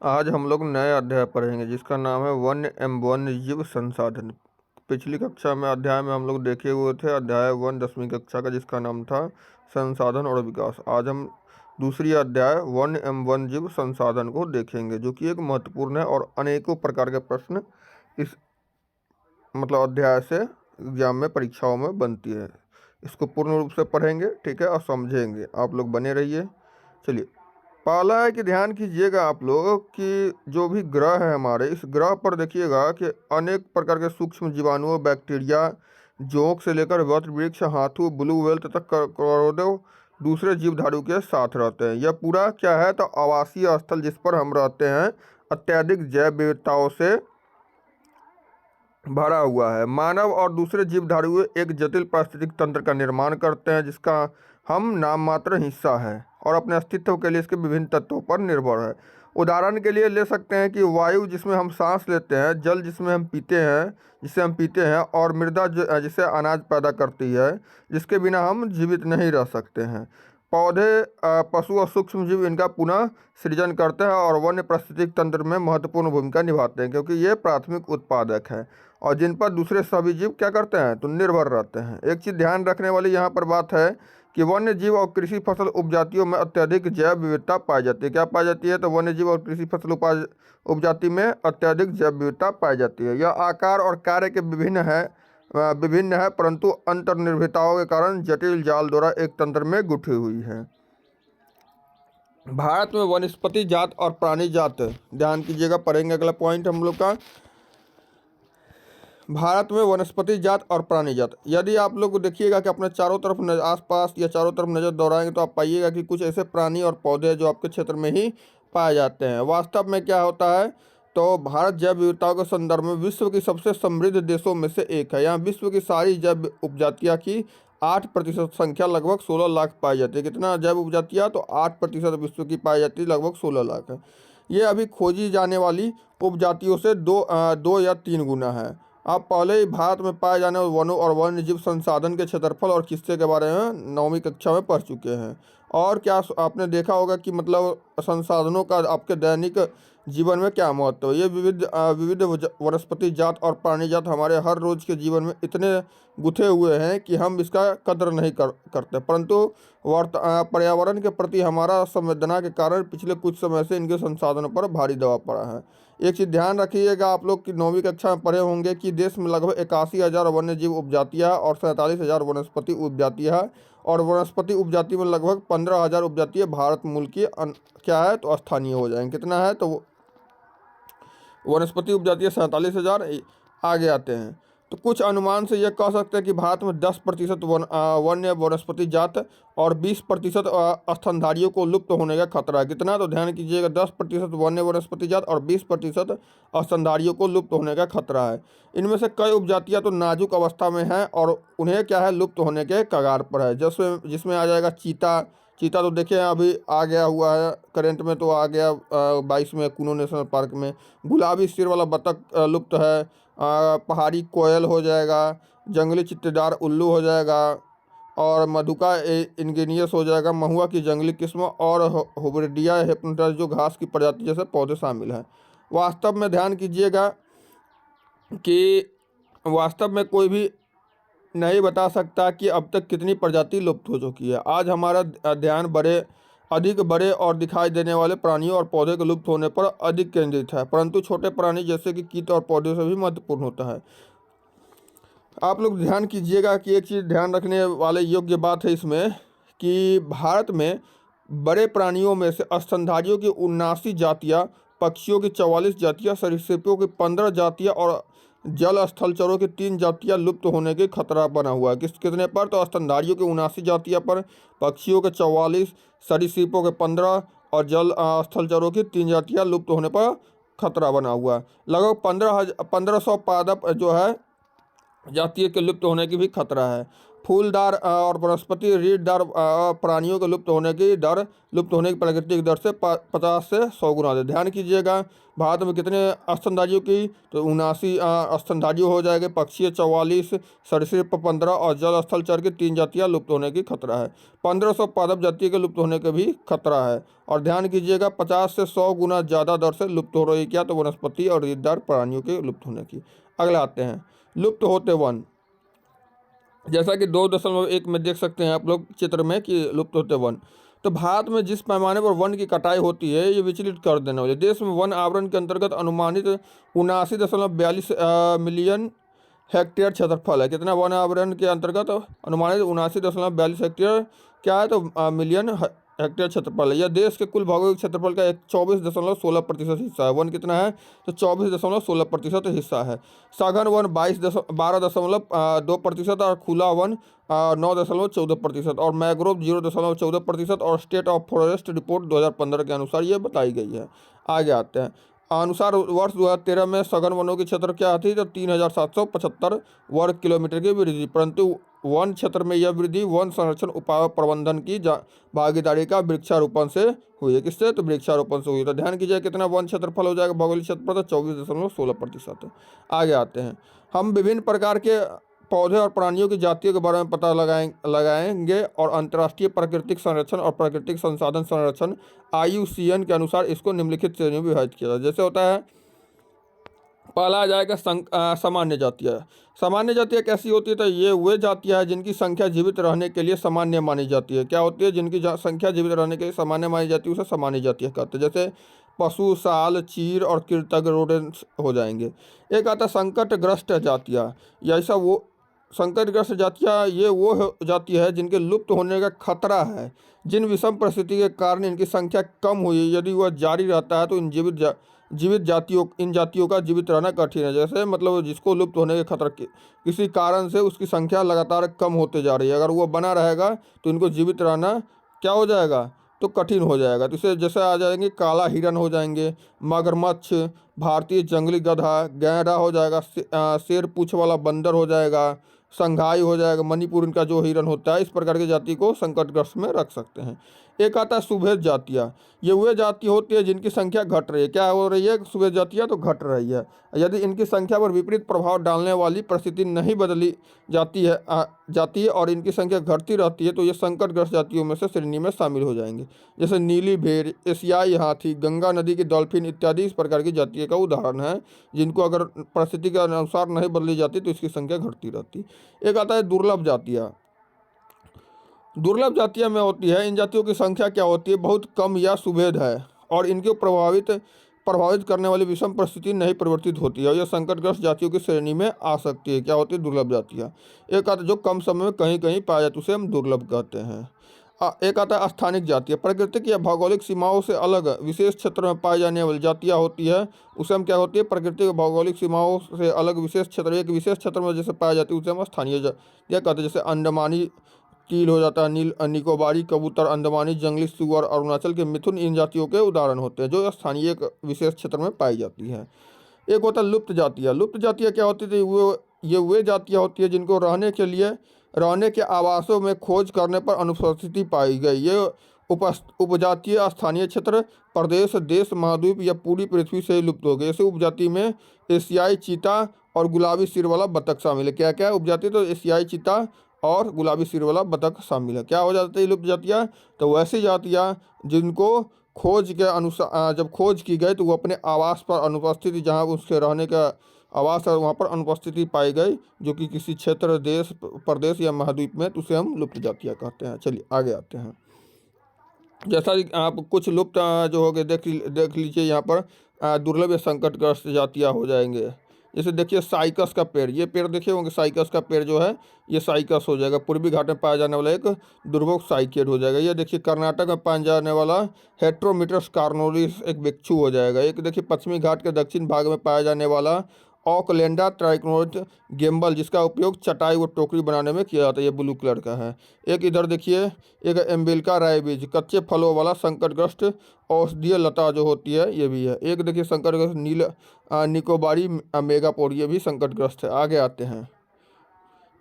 आज हम लोग नए अध्याय पढ़ेंगे जिसका नाम है वन्य एवं वन्य जीव संसाधन। पिछली कक्षा में अध्याय में हम लोग देखे हुए थे अध्याय 1 10वीं कक्षा का जिसका नाम था संसाधन और विकास। आज हम दूसरी अध्याय वन्य एवं वन्य जीव संसाधन को देखेंगे जो कि एक महत्वपूर्ण है और अनेकों प्रकार के प्रश्न इस अध्याय से एग्जाम में परीक्षाओं में बनती है। इसको पूर्ण रूप से पढ़ेंगे, ठीक है, और समझेंगे। आप लोग बने रहिए। चलिए, पहला है कि ध्यान कीजिएगा आप लोग कि जो भी ग्रह है हमारे, इस ग्रह पर देखिएगा कि अनेक प्रकार के सूक्ष्म जीवाणुओं, बैक्टीरिया, जोंक से लेकर वट वृक्ष, हाथू, ब्लू व्हेल तक करोड़ों दूसरे जीवधारू के साथ रहते हैं। यह पूरा क्या है तो आवासीय स्थल जिस पर हम रहते हैं अत्यधिक जैव विविधताओं से भरा हुआ है। मानव और दूसरे जीवधारू एक जटिल पारिस्थितिक तंत्र का निर्माण करते हैं जिसका हम नाम मात्र हिस्सा है और अपने अस्तित्व के लिए इसके विभिन्न तत्वों पर निर्भर है। उदाहरण के लिए ले सकते हैं कि वायु जिसमें हम सांस लेते हैं, जल जिसमें हम पीते हैं जिसे हम पीते हैं, और मृदा जिसे अनाज पैदा करती है, जिसके बिना हम जीवित नहीं रह सकते हैं। पौधे, पशु और सूक्ष्म जीव इनका पुनः सृजन करते हैं और वन्य पारिस्थितिक तंत्र में महत्वपूर्ण भूमिका निभाते हैं क्योंकि ये प्राथमिक उत्पादक है और जिन पर दूसरे सभी जीव क्या करते हैं तो निर्भर रहते हैं। एक चीज़ ध्यान रखने वाली यहाँ पर बात है कि वन्य जीव और कृषि फसल उपजातियों में अत्यधिक जैव विविधता पाई जाती है। क्या पाई जाती है तो वन्य जीव और कृषि फसल उपजाति में अत्यधिक जैव विविधता पाई जाती है। यह आकार और कार्य के विभिन्न है परंतु अंतर्निर्भरताओं के कारण जटिल जाल द्वारा एक तंत्र में गुठी हुई है। भारत में वनस्पति जात और प्राणी जात, ध्यान कीजिएगा, पढ़ेंगे अगला पॉइंट हम लोग का। भारत में वनस्पति जात और प्राणी जात, यदि आप लोग देखिएगा कि अपने चारों तरफ आसपास या चारों तरफ नज़र दौड़ाएंगे तो आप पाइएगा कि कुछ ऐसे प्राणी और पौधे जो आपके क्षेत्र में ही पाए जाते हैं। वास्तव में क्या होता है तो भारत जैव विविधताओं के संदर्भ में विश्व की सबसे समृद्ध देशों में से एक है। यहाँ विश्व की सारी जैव उपजातियाँ की 8% संख्या लगभग 16 लाख पाई जाती है। कितना जैव उपजातियाँ तो 8% विश्व की पाई जाती है, लगभग 16 लाख है। ये अभी खोजी जाने वाली उपजातियों से दो या तीन गुना है। आप पहले ही भारत में पाए जाने वाले वनों और वन्य जीव संसाधन के क्षेत्रफल और किस्से के बारे में 9वीं कक्षा में पढ़ चुके हैं। और क्या आपने देखा होगा कि संसाधनों का आपके दैनिक जीवन में क्या महत्व है। ये विविध वनस्पति जात और प्राणी जात हमारे हर रोज के जीवन में इतने गुथे हुए हैं कि हम इसका कदर नहीं करते, परंतु पर्यावरण के प्रति हमारा संवेदना के कारण पिछले कुछ समय से इनके संसाधनों पर भारी दबाव पड़ा है। एक चीज़ ध्यान रखिएगा आप लोग कि 9वीं कक्षा में पढ़े होंगे कि देश में लगभग 81,000 वन्य जीव उपजातियाँ और 47,000 वनस्पति उपजातियाँ है और वनस्पति उपजाति में लगभग 15,000 उपजातियाँ भारत मूल की क्या है तो स्थानीय हो जाएंगे। कितना है तो वनस्पति उपजातियाँ 47,000 आगे आते हैं। तो कुछ अनुमान से यह कह सकते हैं कि भारत में 10% वन्य वनस्पति जात और 20% स्तनधारियों को लुप्त होने का खतरा है। कितना तो ध्यान कीजिएगा, 10% वन्य वनस्पति जात और 20% स्तनधारियों को लुप्त होने का खतरा है। इनमें से कई उपजातियां तो नाजुक अवस्था में हैं और उन्हें क्या है लुप्त होने के कगार पर है। जिसमें आ जाएगा चीता। चीता तो देखिए अभी आ गया हुआ है करंट में, तो आ गया 22 में कुनो नेशनल पार्क में। गुलाबी सिर वाला बतख लुप्त है। पहाड़ी कोयल हो जाएगा, जंगली चित्तेदार उल्लू हो जाएगा और मधुका इंगेनियस हो जाएगा, महुआ की जंगली किस्म और हुबरेडिया हेपनटस जो घास की प्रजाति जैसे पौधे शामिल हैं। वास्तव में ध्यान कीजिएगा कि वास्तव में कोई भी नहीं बता सकता कि अब तक कितनी प्रजाति लुप्त हो चुकी है। आज हमारा ध्यान अधिक बड़े और दिखाई देने वाले प्राणियों और पौधे के लुप्त होने पर अधिक केंद्रित है, परंतु छोटे प्राणी जैसे कि कीट और पौधे से भी महत्वपूर्ण होता है। आप लोग ध्यान कीजिएगा कि एक चीज़ ध्यान रखने वाले योग्य बात है इसमें कि भारत में बड़े प्राणियों में से स्तनधारियों की 79 जातियाँ, पक्षियों की 44 जातियाँ, सरीसृपों की 15 जातियाँ और जल स्थलचरों की 3 जातियाँ लुप्त होने के खतरा बना हुआ है। कितने पर तो स्तनधारियों की 79 जातियाँ पर, पक्षियों के 44, सरीसृपों के 15 और जल स्थलचरों की 3 जातियाँ लुप्त होने पर खतरा बना हुआ है। लगभग 1500 पादप जो है जातीय के लुप्त होने की भी खतरा है। फूलदार और वनस्पति रीढ़दार प्राणियों के लुप्त होने की प्राकृतिक दर से 50 से 100 गुना अधिक। ध्यान कीजिएगा, भारत में कितने स्तनधारियों की, तो 79 स्तनधारियों हो जाएंगे, पक्षी 44, सरीसृप 15 और जल स्थल चर की 3 जातियाँ लुप्त होने की खतरा है। 1500 पादप जाति के लुप्त होने का भी खतरा है। और ध्यान कीजिएगा, 50 से 100 गुना ज़्यादा दर से लुप्त हो रही क्या, तो वनस्पति और रीढ़दार प्राणियों के लुप्त होने की। अगला आते हैं लुप्त होते वन। जैसा कि 2.1 में देख सकते हैं आप लोग चित्र में कि लुप्त होते वन। तो भारत में जिस पैमाने पर वन की कटाई होती है ये विचलित कर देने वाली। देश में वन आवरण के अंतर्गत अनुमानित 79.42 मिलियन हेक्टेयर क्षेत्रफल है। कितना वन आवरण के अंतर्गत अनुमानित 79.42 हेक्टेयर क्या है, तो मिलियन हेक्टेयर क्षेत्रफल है। यह देश के कुल भौगोलिक क्षेत्रफल का 24.16% हिस्सा है। वन कितना है, तो 24.16% हिस्सा है। सघन वन 12.2% और खुला वन 9.14% और मैंग्रोव 0.14% और स्टेट ऑफ फॉरेस्ट रिपोर्ट 2015 के अनुसार ये बताई गई है। आगे आते हैं। अनुसार वर्ष 2013 में सघन वनों की क्षेत्र क्या थी, तो 3775 वर्ग किलोमीटर की वृद्धि, परंतु वन क्षेत्र में यह वृद्धि वन संरक्षण उपाय प्रबंधन की भागीदारी का वृक्षारोपण से हुई है। किससे, तो वृक्षारोपण से हुई है। तो ध्यान कीजिए कितना वन क्षेत्रफल हो जाएगा भौगोलिक क्षेत्रफल, तो 24.16%। आगे आते हैं। हम विभिन्न प्रकार के पौधे और प्राणियों की जातियों के बारे में पता लगाएंगे और अंतर्राष्ट्रीय प्राकृतिक संरक्षण और प्राकृतिक संसाधन संरक्षण IUCN के अनुसार इसको निम्नलिखित श्रेणियों में विभाजित किया जाए। जैसे होता है, पहला आ जाएगा सामान्य जातियाँ। सामान्य जातियाँ कैसी होती है, तो ये वे जातियाँ हैं जिनकी संख्या जीवित रहने के लिए सामान्य मानी जाती है। क्या होती है, जिनकी संख्या जीवित रहने के लिए सामान्य मानी जाती है उसे सामान्य जातियाँ कहते हैं। जैसे पशु, साल, चीर और कृतज्ञ रोडेंट्स हो जाएंगे। एक आता संकटग्रस्त जातियाँ, या ऐसा वो संकटग्रस्त जातियाँ ये वो जाति है जिनके लुप्त होने का खतरा है, जिन विषम परिस्थिति के कारण इनकी संख्या कम हुई है। यदि वह जारी रहता है तो इन जातियों का जीवित रहना कठिन है। जैसे मतलब जिसको लुप्त होने के खतरा किसी कारण से उसकी संख्या लगातार कम होते जा रही है, अगर वो बना रहेगा तो इनको जीवित रहना क्या हो जाएगा, तो कठिन हो जाएगा। तो इसे जैसे आ जाएंगे काला हिरन हो जाएंगे, मगरमच्छ, भारतीय जंगली गधा, गैंडा हो जाएगा, शेर पूंछ वाला बंदर हो जाएगा, संघाई हो जाएगा, मणिपुर इनका जो हिरन होता है। इस प्रकार की जाति को संकटग्रस्त में रख सकते हैं। एक आता है सुभेद जातियाँ। ये वे जाति होती है जिनकी संख्या घट रही है। क्या हो रही है, सुभेद जातियाँ तो घट रही है। यदि इनकी संख्या पर विपरीत प्रभाव डालने वाली परिस्थिति नहीं बदली जाती है और इनकी संख्या घटती रहती है तो ये संकटग्रस्त जातियों में से श्रेणी में शामिल हो जाएंगे। जैसे नीली भेड़, एशियाई हाथी, गंगा नदी की डॉल्फिन इत्यादि इस प्रकार की जातियों का उदाहरण है, जिनको अगर परिस्थिति के अनुसार नहीं बदली जाती तो इसकी संख्या घटती रहती। एक आता है दुर्लभ जातियाँ। दुर्लभ जातियाँ में होती है, इन जातियों की संख्या क्या होती है, बहुत कम या सुभेद है और इनको प्रभावित करने वाली विषम परिस्थिति नहीं परिवर्तित होती है। यह संकटग्रस्त जातियों की श्रेणी में आ सकती है। क्या होती है, दुर्लभ जातियाँ। एक आता जो कम समय में कहीं कहीं पाया जाता है उसे हम दुर्लभ कहते हैं। एक आता है स्थानिक जातियाँ। प्राकृतिक या भौगोलिक सीमाओं से अलग विशेष क्षेत्र में पाई जाने वाली जातियाँ होती है, उसे हम क्या होती है, प्राकृतिक भौगोलिक सीमाओं से अलग विशेष क्षेत्र, एक विशेष क्षेत्र में जैसे पाई जाती है उसे हम स्थानीय जातियाँ कहते हैं। जैसे अंडमानी चील हो जाता है, निकोबारी कबूतर, अंडमानी जंगली सुअर, अरुणाचल के मिथुन इन जातियों के उदाहरण होते हैं जो स्थानीय एक विशेष क्षेत्र में पाई जाती है। एक होता है लुप्त जातियाँ। लुप्त जातियाँ क्या होती थी, ये वे जातियाँ होती है जिनको रहने के आवासों में खोज करने पर अनुपस्थिति पाई गई। ये उपजातीय स्थानीय क्षेत्र, प्रदेश, देश, महाद्वीप या पूरी पृथ्वी से ही लुप्त हो गए। ऐसे उपजाति में एशियाई चीता और गुलाबी सिर वाला बतख शामिल है। क्या क्या उपजाति, तो एशियाई चीता और गुलाबी सिर वाला बतख शामिल है। क्या हो जाती है लुप्त जातियाँ, तो वैसी जातियाँ जिनको खोज के अनुसार जब खोज की गई तो वो अपने आवास पर अनुपस्थिति, जहाँ उसके रहने का आवास है वहाँ पर अनुपस्थिति पाई गई, जो कि किसी क्षेत्र, देश, प्रदेश या महाद्वीप में, तो उसे हम लुप्त जातियाँ कहते हैं। चलिए आगे आते हैं। जैसा कि आप कुछ लुप्त जो हो गए देख लीजिए यहाँ पर दुर्लभ या संकटग्रस्त जातियाँ हो जाएंगे। जैसे देखिए साइकस का पेड़, ये पेड़ देखे होंगे, साइकस का पेड़ जो है ये साइकस हो जाएगा, पूर्वी घाट में पाया जाने वाला एक दुर्भोग साइकेड हो जाएगा। ये देखिए कर्नाटक में पाया जाने वाला हेट्रोमिटस कार्नोलिस एक बिच्छू हो जाएगा। एक देखिए पश्चिमी घाट के दक्षिण भाग में पाया जाने वाला ऑकलैंडा ट्राइकोनोइड गेम्बल, जिसका उपयोग चटाई व टोकरी बनाने में किया जाता है। ये ब्लू कलर का है। एक इधर देखिए एक एम्बिल्का रायबीज, कच्चे फलों वाला संकटग्रस्त औषधीय लता जो होती है ये भी है। एक देखिए संकटग्रस्त निकोबारी मेगापोर, ये भी संकटग्रस्त है। आगे आते हैं।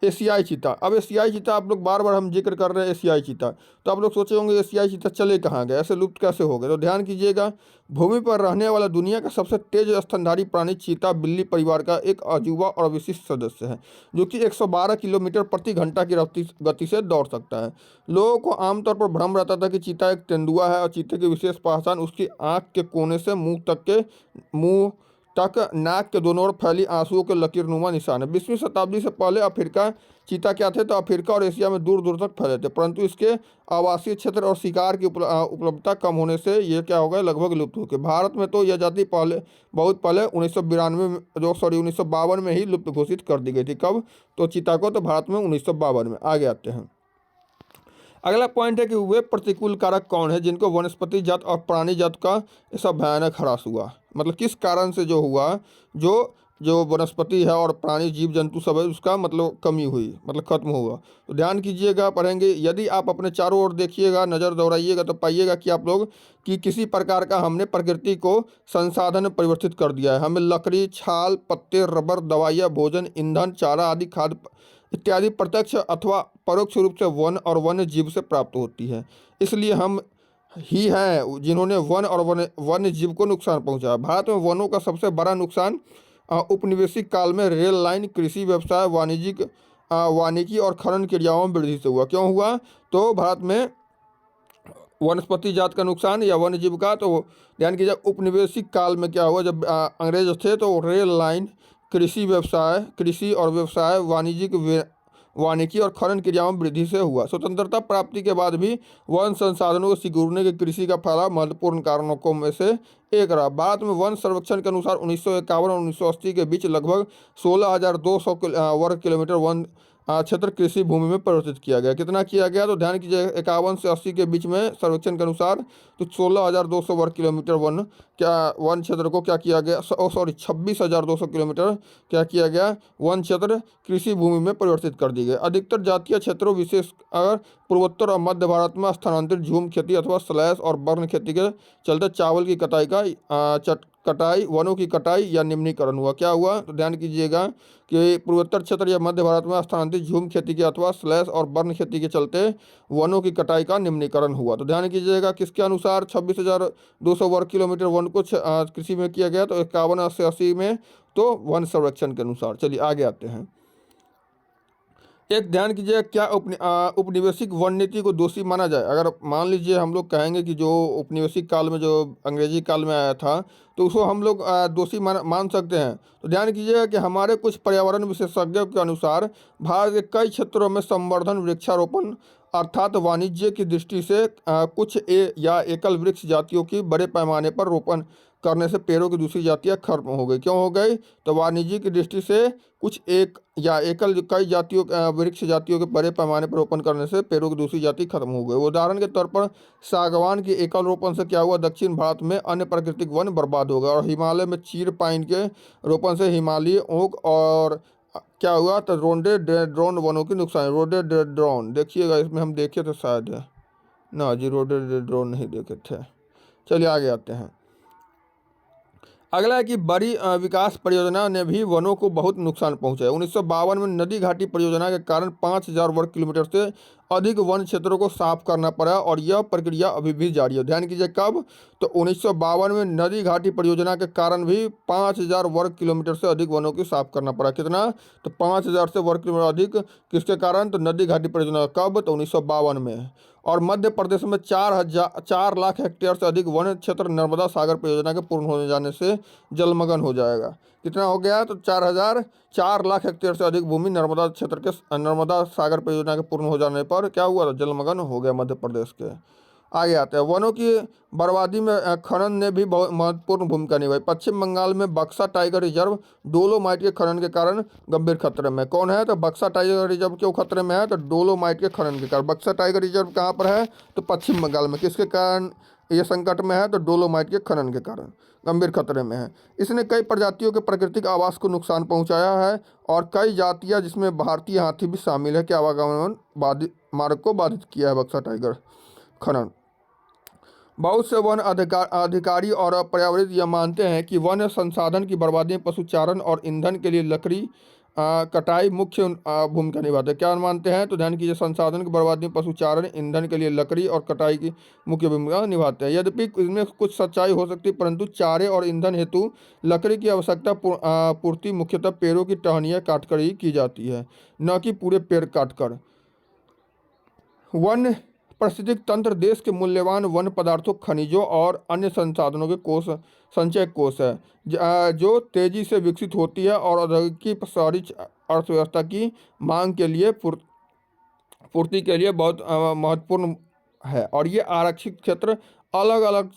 एशियाई चीता। अब एशियाई चीता आप लोग बार बार हम जिक्र कर रहे हैं एशियाई चीता, तो आप लोग सोचे होंगे एशियाई चीता चले कहाँ गए, ऐसे लुप्त कैसे हो गए। तो ध्यान कीजिएगा, भूमि पर रहने वाला दुनिया का सबसे तेज स्तनधारी प्राणी चीता बिल्ली परिवार का एक अजूबा और विशिष्ट सदस्य है, जो कि 112 किलोमीटर प्रति घंटा की गति से दौड़ सकता है। लोगों को आमतौर पर भ्रम रहता था कि चीता एक तेंदुआ है, और चीते की विशेष पहचान उसकी आँख के कोने से मुंह तक नाक के दोनों ओर फैली आंसुओं के लकीरनुमा निशान है। 20वीं शताब्दी से पहले अफ्रीका चीता क्या थे, तो अफ्रीका और एशिया में दूर दूर तक फैले थे, परंतु इसके आवासीय क्षेत्र और शिकार की उपलब्धता कम होने से ये क्या हो गए, लगभग लुप्त हो गए। भारत में तो यह जाति बहुत पहले 1992 में 1952 में ही लुप्त घोषित कर दी गई थी। कब, तो चीता को तो भारत में 1952 में। आगे आते हैं, अगला पॉइंट है कि वे प्रतिकूल कारक कौन है जिनको वनस्पति जात और प्राणी जात का ऐसा भयानक ह्रास हुआ, मतलब किस कारण से जो हुआ, जो जो वनस्पति है और प्राणी जीव जंतु सब है उसका मतलब कमी हुई, मतलब खत्म हुआ। तो ध्यान कीजिएगा, पढ़ेंगे, यदि आप अपने चारों ओर देखिएगा, नज़र दौड़ाइएगा, तो पाइएगा कि आप लोग कि किसी प्रकार का हमने प्रकृति को संसाधन में परिवर्तित कर दिया है। हमें लकड़ी, छाल, पत्ते, रबर, दवाइयाँ, भोजन, ईंधन, चारा आदि खाद्य इत्यादि प्रत्यक्ष अथवा परोक्ष रूप से वन और वन्य जीव से प्राप्त होती है। इसलिए हम ही हैं जिन्होंने वन और वन्य जीव को नुकसान पहुंचाया। भारत में वनों का सबसे बड़ा नुकसान उपनिवेशिक काल में रेल लाइन, कृषि व्यवसाय, वानिकी और खनन क्रियाओं में वृद्धि से हुआ। क्यों हुआ, तो भारत में वनस्पति जात का नुकसान या वन्य जीव का। तो ध्यान कीजिए, उपनिवेशिक काल में क्या हुआ, जब अंग्रेज थे तो रेल लाइन, कृषि और व्यवसाय, वानिकी और खनन क्रियाओं में वृद्धि से हुआ। स्वतंत्रता प्राप्ति के बाद भी वन संसाधनों को सिकुड़ने के कृषि का फैलाव महत्वपूर्ण कारणों को में से एक रहा। भारत में वन सर्वेक्षण के अनुसार 1951 और 1980 के बीच लगभग 16,200 वर्ग किलोमीटर वन क्षेत्र कृषि भूमि में परिवर्तित किया गया। कितना किया गया, तो ध्यान कीजिए, 51 से 80 के बीच में सर्वेक्षण के अनुसार तो 16,200 वर्ग किलोमीटर वन क्षेत्र को क्या किया गया, 26,200 किलोमीटर क्या किया गया, वन क्षेत्र कृषि भूमि में परिवर्तित कर दी गई। अधिकतर जातीय क्षेत्रों, विशेष अगर पूर्वोत्तर और मध्य भारत में स्थानांतरित झूम खेती अथवा स्लैश और बर्न खेती के चलते चावल की वनों की कटाई या निम्नीकरण हुआ। क्या हुआ, तो ध्यान कीजिएगा कि पूर्वोत्तर क्षेत्र या मध्य भारत में स्थानांतरित झूम खेती के अथवा स्लैश और बर्न खेती के चलते वनों की कटाई का निम्नीकरण हुआ। तो ध्यान कीजिएगा, किसके अनुसार 26,200 वर्ग किलोमीटर वन को कृषि में किया गया, तो 51 से 80 में तो वन संरक्षण के अनुसार। चलिए आगे आते हैं। एक ध्यान कीजिए, क्या उपनिवेशिक वन नीति को दोषी माना जाए। अगर मान लीजिए हम लोग कहेंगे कि जो उपनिवेशिक काल में, जो अंग्रेजी काल में आया था, तो उसको हम लोग दोषी मान सकते हैं। तो ध्यान कीजिएगा कि हमारे कुछ पर्यावरण विशेषज्ञों के अनुसार भारत के कई क्षेत्रों में संवर्धन, वृक्षारोपण अर्थात वाणिज्य की दृष्टि से कुछ या एकल वृक्ष जातियों की बड़े पैमाने पर रोपण करने से पेड़ों की दूसरी जातियां खत्म हो गई। क्यों हो गई, तो वाणिज्य की दृष्टि से कुछ एक या एकल कई जातियों वृक्ष जातियों के बड़े पैमाने पर रोपण करने से पेड़ों की दूसरी जाति खत्म हो गई। उदाहरण के तौर पर सागवान के एकल रोपण से क्या हुआ, दक्षिण भारत में अन्य प्राकृतिक वन बर्बाद हो गए, और हिमालय में चीड़ पाइन के रोपण से हिमालयी ओक और क्या हुआ, तो रोडोडेंड्रॉन वनों की नुकसान। रोडोडेंड्रॉन देखिएगा, इसमें हम देखे थे शायद, ना जी रोडोडेंड्रॉन नहीं देखे थे। चलिए आगे आते हैं। अगला है कि बड़ी विकास परियोजना ने भी वनों को बहुत नुकसान पहुंचाया। 1952 में नदी घाटी परियोजना के कारण 5,000 वर्ग किलोमीटर से अधिक वन क्षेत्रों को साफ करना पड़ा, और यह प्रक्रिया अभी भी जारी है। ध्यान कीजिए, कब, तो 1952 में नदी घाटी परियोजना के कारण भी 5,000 वर्ग किलोमीटर से अधिक वनों की साफ करना पड़ा। कितना, तो 5,000 से वर्ग किलोमीटर अधिक, किसके कारण, तो नदी घाटी परियोजना। कब, तो 1952 में। और मध्य प्रदेश में 4 लाख हेक्टेयर से अधिक वन क्षेत्र नर्मदा सागर परियोजना के पूर्ण होने जाने से जलमग्न हो जाएगा। कितना हो गया, तो 4 लाख हेक्टेयर से अधिक भूमि नर्मदा सागर परियोजना के पूर्ण हो जाने पर क्या हुआ, तो जलमग्न हो गया मध्य प्रदेश के। आगे आते हैं, वनों की बर्बादी में खनन ने भी बहुत महत्वपूर्ण भूमिका निभाई। पश्चिम बंगाल में बक्सा टाइगर रिजर्व डोलोमाइट के खनन के कारण गंभीर खतरे में। कौन है, तो बक्सा टाइगर रिजर्व क्यों खतरे में है, तो डोलोमाइट के खनन के कारण। बक्सा टाइगर रिजर्व कहाँ पर है, तो पश्चिम बंगाल में। किसके कारण ये संकट में है, तो डोलोमाइट के खनन के कारण गंभीर खतरे में है। इसने कई प्रजातियों के प्राकृतिक आवास को नुकसान पहुंचाया है, और कई जातियां जिसमें भारतीय हाथी भी शामिल है के आवागमन मार्ग को बाधित किया है बक्सा टाइगर खनन। बहुत से वन अधिकारी और पर्यावरण यह मानते हैं कि वन संसाधन की बर्बादी में पशुचारण और ईंधन के लिए लकड़ी कटाई मुख्य भूमिका निभाते हैं। क्या मानते हैं? तो ध्यान कीजिए, संसाधन की बर्बादी में पशुचारण ईंधन के लिए लकड़ी और कटाई की मुख्य भूमिका निभाते हैं। यद्यपि इसमें कुछ सच्चाई हो सकती है, परंतु चारे और ईंधन हेतु लकड़ी की आवश्यकता पूर्ति मुख्यतः पेड़ों की टहनियाँ काटकर ही की जाती है, न कि पूरे पेड़ काटकर। वन पारिस्थितिक तंत्र देश के मूल्यवान वन पदार्थों, खनिजों और अन्य संसाधनों के कोष संचय कोष है, जो तेजी से विकसित होती है और औद्योगिकी शहरी अर्थव्यवस्था की मांग के लिए पूर्ति के लिए बहुत महत्वपूर्ण है। और ये आरक्षित क्षेत्र अलग अलग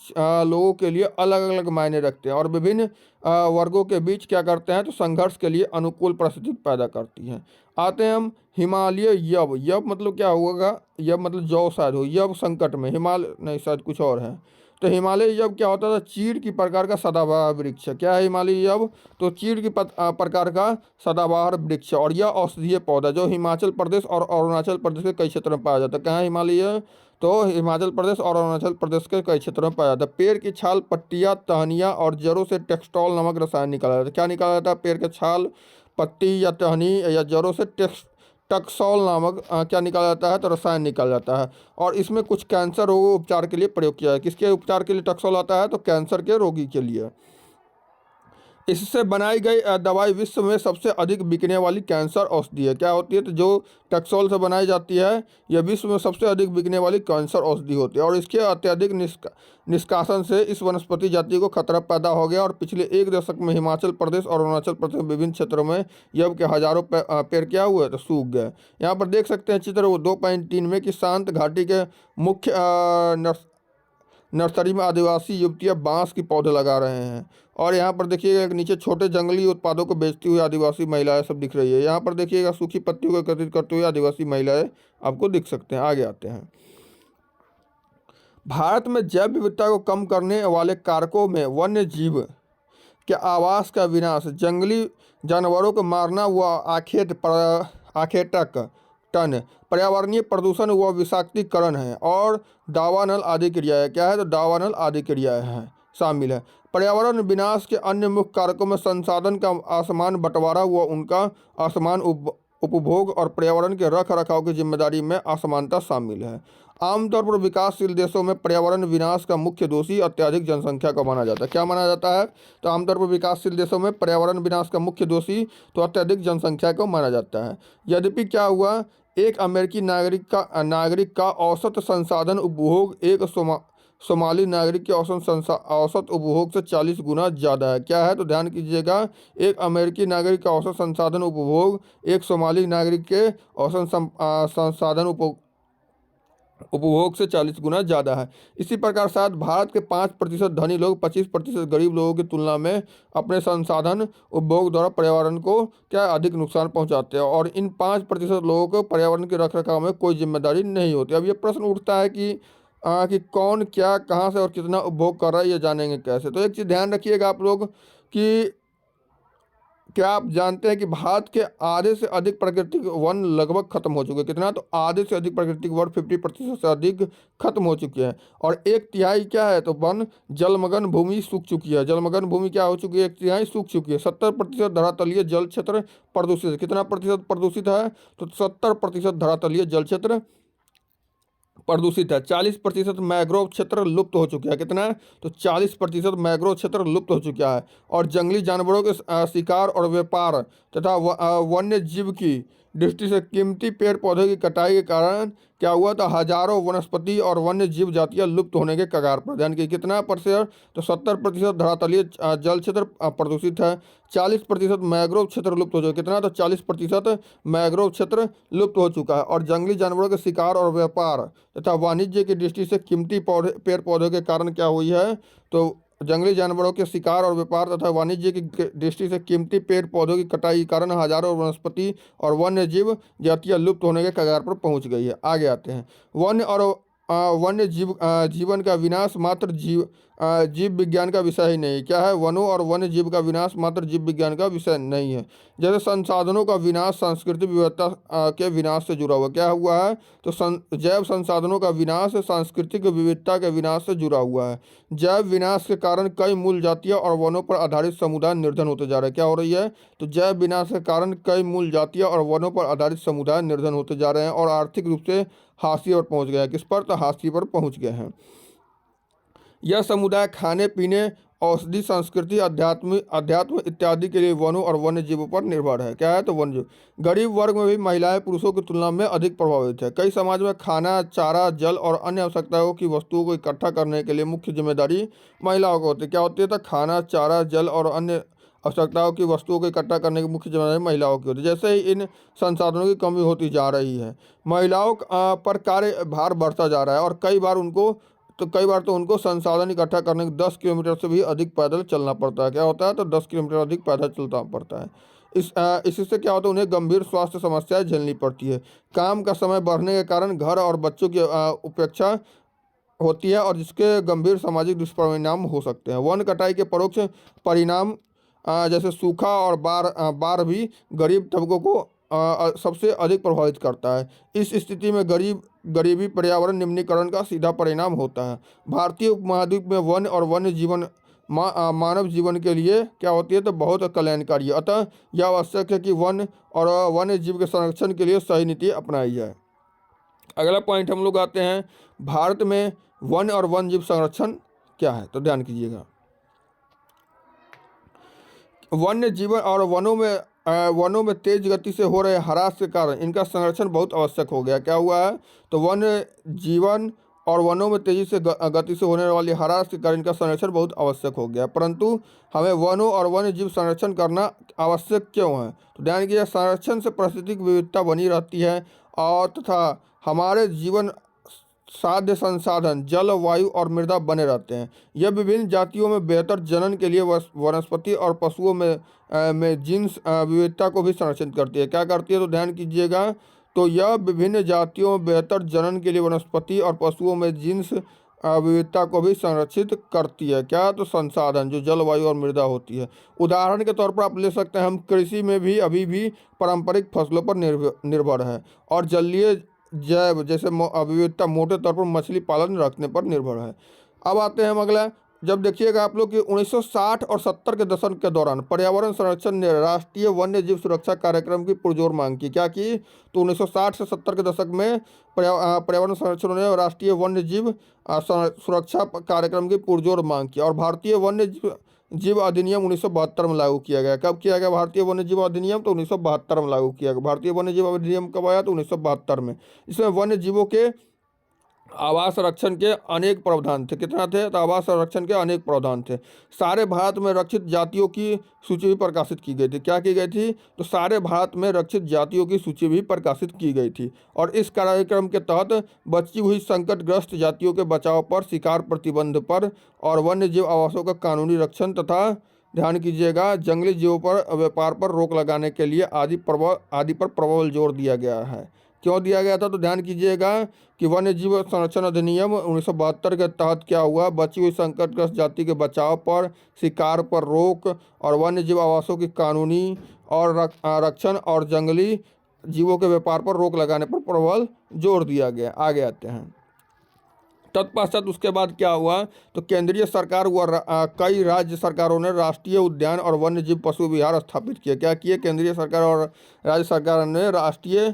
लोगों के लिए अलग अलग मायने रखते हैं और विभिन्न वर्गों के बीच क्या करते हैं, तो संघर्ष के लिए अनुकूल परिस्थिति पैदा करती हैं। आते हैं हम हिमालय यव। यव मतलब क्या होगा? यव मतलब जौ शायद हो। यव संकट में, हिमालय नहीं, शायद कुछ और है। तो हिमालय यव क्या होता था? चीड़ की प्रकार का सदाबहार वृक्ष है। क्या है हिमालय यव? तो चीड़ की प्रकार का सदाबहार वृक्ष, और यह औषधीय पौधा जो हिमाचल प्रदेश और अरुणाचल प्रदेश के कई क्षेत्रों में पाया जाता है। कहाँ हिमालय? तो हिमाचल प्रदेश और अरुणाचल प्रदेश के कई क्षेत्रों में पाया जाता है। पेड़ की छाल, पत्तियां, टहनियाँ और जड़ों से टेक्सटॉल नामक रसायन निकाला जाता है। क्या निकाला जाता है? पेड़ के छाल, पत्ती या टहनी या जड़ों से टक्सॉल नामक क्या निकाला जाता है? तो रसायन निकाला जाता है। और इसमें कुछ कैंसर रोग उपचार के लिए प्रयोग किया है। किसके उपचार के लिए टक्सॉल आता है? तो कैंसर के रोगी के लिए। इससे बनाई गई दवाई विश्व में सबसे अधिक बिकने वाली कैंसर औषधि है। क्या होती है? तो जो टक्सॉल से बनाई जाती है, यह विश्व में सबसे अधिक बिकने वाली कैंसर औषधि होती है। और इसके अत्यधिक निष्कासन से इस वनस्पति जाति को खतरा पैदा हो गया और पिछले एक दशक में हिमाचल प्रदेश और अरुणाचल प्रदेश के विभिन्न क्षेत्रों में यव के हजारों पेड़ क्या हुए? तो सूख गए। यहाँ पर देख सकते हैं चित्र 2.3 में कि शांत घाटी के मुख्य नर्सरी में आदिवासी युवतियां बांस के पौधे लगा रहे हैं। और यहाँ पर देखिएगा एक नीचे छोटे जंगली उत्पादों को बेचती हुई आदिवासी महिलाएं सब दिख रही है। यहाँ पर देखिएगा सूखी पत्तियों को एकत्रित करते हुए आदिवासी महिलाएं आपको दिख सकते हैं। आगे आते हैं। भारत में जैव विविधता को कम करने वाले कारकों में वन्य जीव के आवास का विनाश, जंगली जानवरों को मारना व आखेटक टन, पर्यावरणीय प्रदूषण व विषाक्तीकरण है और दावानल आदि क्रियाएं। क्या है? तो दावानल आदि क्रियाएं हैं शामिल है। पर्यावरण विनाश के अन्य मुख्य कारकों में संसाधन का असमान बंटवारा व उनका असमान उपभोग और पर्यावरण के रख रखाव की जिम्मेदारी में असमानता शामिल है। आमतौर पर विकासशील देशों में पर्यावरण विनाश का मुख्य दोषी अत्यधिक जनसंख्या को माना जाता है। क्या माना जाता है? तो आमतौर पर विकासशील देशों में पर्यावरण विनाश का मुख्य दोषी तो अत्यधिक जनसंख्या को माना जाता है। यद्यपि क्या हुआ, एक अमेरिकी नागरिक का औसत संसाधन उपभोग एक सोमाली नागरिक के औसत उपभोग से 40 गुना ज़्यादा है। क्या है? तो ध्यान कीजिएगा, एक अमेरिकी नागरिक का औसत संसाधन उपभोग एक सोमाली नागरिक के औसत संसाधन उपभोग से 40 गुना ज़्यादा है। इसी प्रकार शायद भारत के 5% धनी लोग 25% गरीब लोगों की तुलना में अपने संसाधन उपभोग द्वारा पर्यावरण को क्या अधिक नुकसान पहुंचाते हैं, और इन 5% लोगों को पर्यावरण के रखरखाव में कोई जिम्मेदारी नहीं होती। अब ये प्रश्न उठता है कि कौन क्या कहाँ से और कितना उपभोग कर रहा है, ये जानेंगे कैसे? तो एक चीज़ ध्यान रखिएगा आप लोग कि क्या आप जानते हैं कि भारत के आधे से अधिक प्राकृतिक वन लगभग खत्म हो चुके हैं। कितना? तो आधे से अधिक प्राकृतिक वन 50% से अधिक खत्म हो चुके हैं। और 1/3 क्या है? तो वन जलमग्न भूमि सूख चुकी है। जलमग्न भूमि क्या हो चुकी है? 1/3 सूख चुकी है। 70% धरातलीय जल क्षेत्र प्रदूषित है। कितना प्रतिशत प्रदूषित है? तो 70% धरातलीय जल क्षेत्र प्रदूषित है। 40% मैंग्रोव क्षेत्र लुप्त हो चुका है। कितना? तो 40% मैंग्रोव क्षेत्र लुप्त हो चुका है। और जंगली जानवरों के शिकार और व्यापार तथा वन्य जीव की दृष्टि से कीमती पेड़ पौधों की कटाई के कारण क्या हुआ था? हजारों वनस्पति और वन्य जीव जातियां लुप्त होने के कगार पर। ध्यान की कितना प्रतिशत? तो 70% धरातलीय जल क्षेत्र प्रदूषित है। 40% मैंग्रोव क्षेत्र लुप्त हो चुका है। कितना? तो 40% मैंग्रोव क्षेत्र लुप्त हो चुका है। और जंगली जानवरों के शिकार और व्यापार तथा वाणिज्य की दृष्टि से कीमती पेड़ पौधों के कारण क्या हुई है? तो जंगली जानवरों के शिकार और व्यापार तथा वाणिज्य की दृष्टि से कीमती पेड़ पौधों की कटाई के कारण हजारों वनस्पति और वन्य जीव जातियां लुप्त होने के कगार पर पहुंच गई है। आगे आते हैं। वन्य जीवन का विनाश मात्र जीव विज्ञान का विषय ही नहीं। क्या है? वनों और वन्य जीव का विनाश मात्र जीव विज्ञान का विषय नहीं है। जैसे संसाधनों का विनाश सांस्कृतिक विविधता के विनाश से जुड़ा हुआ। क्या हुआ है? तो जैव संसाधनों का विनाश सांस्कृतिक विविधता के विनाश से जुड़ा हुआ है। जैव विनाश के कारण कई मूल जातियाँ और वनों पर आधारित समुदाय निर्धन होते जा रहे हैं। क्या हो रही है? तो जैव विनाश के कारण कई मूल जातियाँ और वनों पर आधारित समुदाय निर्धन होते जा रहे हैं और आर्थिक रूप से हाशिए पर पहुँच गए हैं। किस पर? तो हाशिए पर पहुँच गए हैं। यह समुदाय खाने पीने, औषधि, संस्कृति, अध्यात्म इत्यादि के लिए वनों और वन्य जीवों पर निर्भर है। क्या है? तो वन्य जीव। गरीब वर्ग में भी महिलाएं पुरुषों की तुलना में अधिक प्रभावित है। कई समाज में खाना, चारा, जल और अन्य आवश्यकताओं की वस्तुओं को इकट्ठा करने के लिए मुख्य जिम्मेदारी महिलाओं को होती है। क्या होती है? तो खाना, चारा, जल और अन्य आवश्यकताओं की वस्तुओं को इकट्ठा करने की मुख्य जिम्मेदारी महिलाओं की होती है। जैसे ही इन संसाधनों की कमी होती जा रही है, महिलाओं पर कार्य भार बढ़ता जा रहा है और कई बार तो उनको संसाधन इकट्ठा करने के 10 किलोमीटर से भी अधिक पैदल चलना पड़ता है। क्या होता है? तो 10 किलोमीटर अधिक पैदल चलना पड़ता है। इससे क्या होता है? उन्हें गंभीर स्वास्थ्य समस्याएं झेलनी पड़ती है। काम का समय बढ़ने के कारण घर और बच्चों की उपेक्षा होती है और जिसके गंभीर सामाजिक दुष्परिणाम हो सकते हैं। वन कटाई के परोक्ष परिणाम जैसे सूखा और बाढ़ भी गरीब तबकों को सबसे अधिक प्रभावित करता है। इस स्थिति में गरीबी पर्यावरण निम्नीकरण का सीधा परिणाम होता है। भारतीय उपमहाद्वीप में वन और वन्य जीवन मानव जीवन के लिए क्या होती है? तो बहुत कल्याणकारी है। अतः यह आवश्यक है कि वन और वन्य जीव के संरक्षण के लिए सही नीति अपनाई जाए। अगला पॉइंट हम लोग आते हैं, भारत में वन और वन्य जीव संरक्षण क्या है? तो ध्यान कीजिएगा। वन्य जीवन और वनों में तेज गति से हो रहे ह्रास के कारण इनका संरक्षण बहुत आवश्यक हो गया। क्या हुआ है? तो वन्य जीवन और वनों में तेजी से गति से होने वाली ह्रास के कारण इनका संरक्षण बहुत आवश्यक हो गया। परंतु हमें वनों और वन्य जीव संरक्षण करना आवश्यक क्यों है? तो ध्यान कीजिए, संरक्षण से पारिस्थितिक विविधता बनी रहती है और तथा हमारे जीवन साध्य संसाधन जल, वायु और मृदा बने रहते हैं। यह विभिन्न जातियों में बेहतर जनन के लिए वनस्पति और पशुओं में जीन्स विविधता को भी संरक्षित करती है। क्या करती है? तो ध्यान कीजिएगा, तो यह विभिन्न जातियों में बेहतर जनन के लिए वनस्पति और पशुओं में जीन्स विविधता को भी संरक्षित करती है। क्या? तो संसाधन जो जल, वायु और मृदा होती है। उदाहरण के तौर पर आप ले सकते हैं, हम कृषि में भी अभी भी पारंपरिक फसलों पर निर्भर है और जलीय जैव जैसे विविधता मोटे तौर पर मछली पालन रखने पर निर्भर है। अब आते हैं हम अगला। जब देखिएगा आप लोग कि 1960 और 70 के दशक के दौरान पर्यावरण संरक्षण ने राष्ट्रीय वन्य जीव सुरक्षा कार्यक्रम की पुरजोर मांग की। क्या की? तो 1960 से 70 के दशक में पर्यावरण संरक्षण ने राष्ट्रीय वन्य जीव सुरक्षा कार्यक्रम की पुरजोर मांग की और भारतीय वन्य जीव अधिनियम 1972 में लागू किया गया। कब किया गया भारतीय वन्य जीव अधिनियम? तो 1972 में लागू किया गया। भारतीय वन्य जीव अधिनियम कब आया? तो 1972 में। इसमें वन्य जीवों के आवास संरक्षण के अनेक प्रावधान थे। कितना थे? तो आवास संरक्षण के अनेक प्रावधान थे। सारे भारत में रक्षित जातियों की सूची भी प्रकाशित की गई थी। क्या की गई थी? तो सारे भारत में रक्षित जातियों की सूची भी प्रकाशित की गई थी और इस कार्यक्रम के तहत बची हुई संकटग्रस्त जातियों के बचाव पर, शिकार प्रतिबंध पर और वन्य जीव आवासों का कानूनी रक्षण तथा ध्यान कीजिएगा जंगली जीवों पर व्यापार पर रोक लगाने के लिए आदि पर प्रबल जोर दिया गया है। क्यों दिया गया था? तो ध्यान कीजिएगा कि वन्य जीव संरक्षण अधिनियम 1972 के तहत क्या हुआ? बची हुई संकटग्रस्त जाति के बचाव पर, शिकार पर रोक और वन्य जीव आवासों की कानूनी और रक्षण और जंगली जीवों के व्यापार पर रोक लगाने पर प्रबल जोर दिया गया। आगे आते हैं। तत्पश्चात उसके बाद क्या हुआ? तो केंद्रीय सरकार कई राज्य सरकारों ने राष्ट्रीय उद्यान और वन्य जीव पशु विहार स्थापित किए। क्या किए? केंद्रीय सरकार और राज्य सरकार ने राष्ट्रीय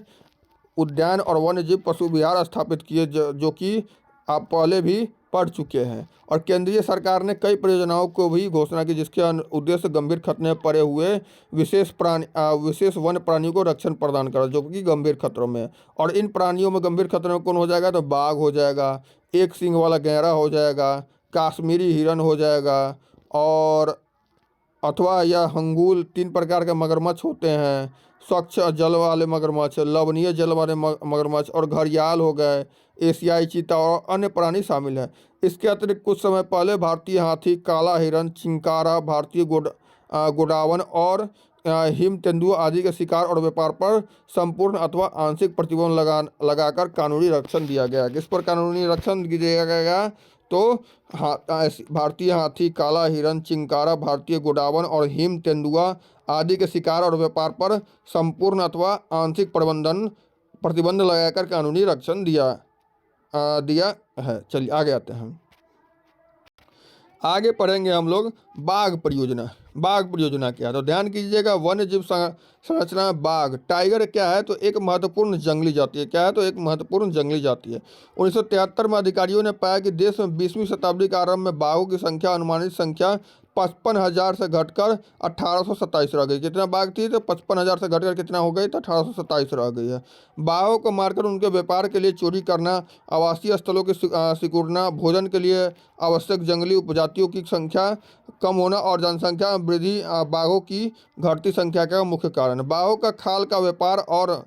उद्यान और वन्य जीव पशु विहार स्थापित किए, जो कि आप पहले भी पढ़ चुके हैं। और केंद्रीय सरकार ने कई परियोजनाओं को भी घोषणा की जिसके उद्देश्य गंभीर खतरे में पड़े हुए विशेष वन्य प्राणियों को रक्षण प्रदान करा जो कि गंभीर खतरों में है। और इन प्राणियों में गंभीर खतरे में कौन हो जाएगा? तो बाघ हो जाएगा, एक सींग वाला गैंडा हो जाएगा, काश्मीरी हिरन हो जाएगा और अथवा यह हंगूल, 3 प्रकार के मगरमच्छ होते हैं, स्वच्छ जल वाले मगरमच्छ, लवणीय जल वाले मगरमच्छ और घड़ियाल हो गए, एशियाई चीता और अन्य प्राणी शामिल हैं। इसके अतिरिक्त कुछ समय पहले भारतीय हाथी, काला हिरन, चिंकारा, भारतीय गोडावन और हिम तेंदुआ आदि के शिकार और व्यापार पर संपूर्ण अथवा आंशिक प्रतिबंध लगाकर कानूनी रक्षण दिया गया। किस पर कानूनी रक्षण दिया गया? तो भारतीय हाथी, काला हिरन, चिंकारा, भारतीय गोडावन और हिम तेंदुआ आदि के शिकार और व्यापार पर संपूर्ण अथवा आंशिक प्रतिबंध लगाकर कानूनी रक्षण दिया है। चलिए आगे आते हैं। आगे पढ़ेंगे हम लोग बाघ परियोजना। बाघ परियोजना क्या है, तो ध्यान कीजिएगा। वन्य जीव संरचना में बाघ, टाइगर क्या है, तो एक महत्वपूर्ण जंगली जाति है। क्या है, तो एक महत्वपूर्ण जंगली जाति है। 1973 में अधिकारियों ने पाया कि देश में 20वीं शताब्दी के आरंभ में बाघों की संख्या अनुमानित संख्या 55,000 से घटकर 1827 रह गई। कितना बाघ थी, तो 55,000 से घटकर कितना हो गई, तो 1827 रह गई है। बाघों को मारकर उनके व्यापार के लिए चोरी करना, आवासीय स्थलों की सिकुड़ना, भोजन के लिए आवश्यक जंगली उपजातियों की संख्या कम होना और जनसंख्या में वृद्धि बाघों की घटती संख्या का मुख्य कारण है। बाघों का खाल का व्यापार और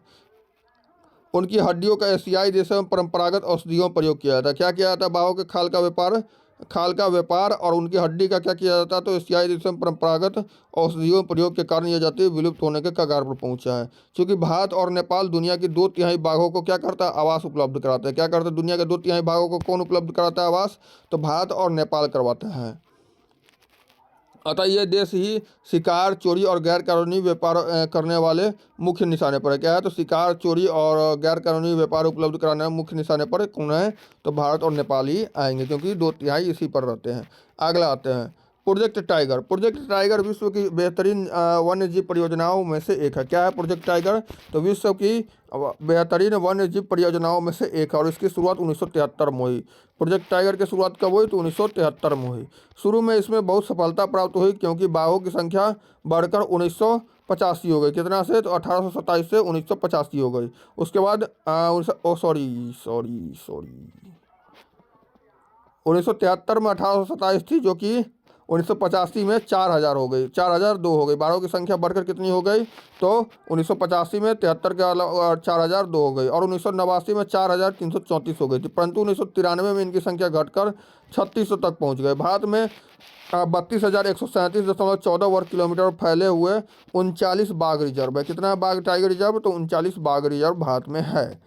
उनकी हड्डियों का एशियाई देशों में परंपरागत औषधियों में प्रयोग किया जाता है। क्या किया जाता है, बाघों के खाल का व्यापार और उनकी हड्डी का क्या किया जाता है, तो एशियाई देशों में परंपरागत औषधियों प्रयोग के कारण यह जाति विलुप्त होने के कगार पर पहुंचा है। क्योंकि भारत और नेपाल दुनिया की 2/3 बाघों को क्या करता है, आवास उपलब्ध कराता है। क्या करता है, दुनिया के 2/3 बाघों को कौन उपलब्ध कराता है, आवास, तो भारत और नेपाल करवाता है। अतः ये देश ही शिकार, चोरी और गैर कानूनी व्यापार करने वाले मुख्य निशाने पर है। क्या है, तो शिकार, चोरी और गैर कानूनी व्यापार उपलब्ध कराने वाले मुख्य निशाने पर कौन है, तो भारत और नेपाल ही आएंगे, क्योंकि 2/3 इसी पर रहते हैं। अगला आते हैं प्रोजेक्ट टाइगर। प्रोजेक्ट टाइगर विश्व की बेहतरीन वन्य जीव परियोजनाओं में से एक है। क्या है प्रोजेक्ट टाइगर, तो विश्व की बेहतरीन वन्य जीव परियोजनाओं में से एक है और इसकी शुरुआत 1973 में हुई। प्रोजेक्ट टाइगर की शुरुआत कब हुई, तो 1973 में हुई। शुरू में इसमें बहुत सफलता प्राप्त हुई, क्योंकि बाघों की संख्या बढ़कर 1985 हो गई। कितना से, तो 1827 से 1985 हो गई। उसके बाद 1973 में 1827 थी, जो कि 1985 में 4000 हो गई, 4002 हो गई। बाघों की संख्या बढ़कर कितनी हो गई, तो 1985 में 73 के अलावा 4002 हो गई और 1989 में 4334 हो गई थी। परंतु 1993 में इनकी संख्या घटकर 3600 तक पहुंच गए। भारत में 32,137.14 वर्ग किलोमीटर फैले हुए 39 बाघ रिजर्व है। कितना बाघ टाइगर रिजर्व, तो 39 बाघ रिजर्व भारत में है।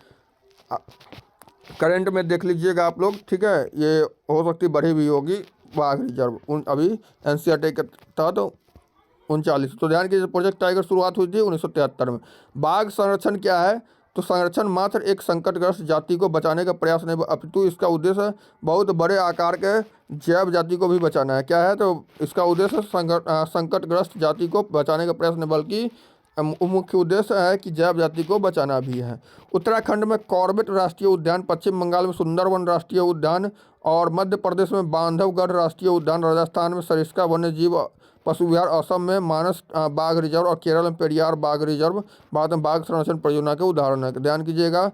करंट में देख लीजिएगा आप लोग, ठीक है, ये हो सकती बढ़ी भी होगी बाघ रिजर्व अभी एनसीईआरटी के तहत 39। तो ध्यान कीजिए, प्रोजेक्ट टाइगर शुरुआत हुई थी 1973 में। बाघ संरक्षण क्या है, तो संरक्षण मात्र एक संकटग्रस्त जाति को बचाने का प्रयास नहीं, अपितु इसका उद्देश्य बहुत बड़े आकार के जैव जाति को भी बचाना है। क्या है, तो इसका उद्देश्य संकटग्रस्त जाति को बचाने का प्रयास नहीं, बल्कि मुख्य उद्देश्य है कि जैव जाति को बचाना भी है। उत्तराखंड में कॉर्बेट राष्ट्रीय उद्यान, पश्चिम बंगाल में सुंदरवन राष्ट्रीय उद्यान और मध्य प्रदेश में बांधवगढ़ राष्ट्रीय उद्यान, राजस्थान में सरिस्का वन्य जीव पशु विहार, असम में मानस बाघ रिजर्व और केरल में पेरियार बाघ रिजर्व भारत में बाघ संरक्षण परियोजना के उदाहरण है। ध्यान कीजिएगा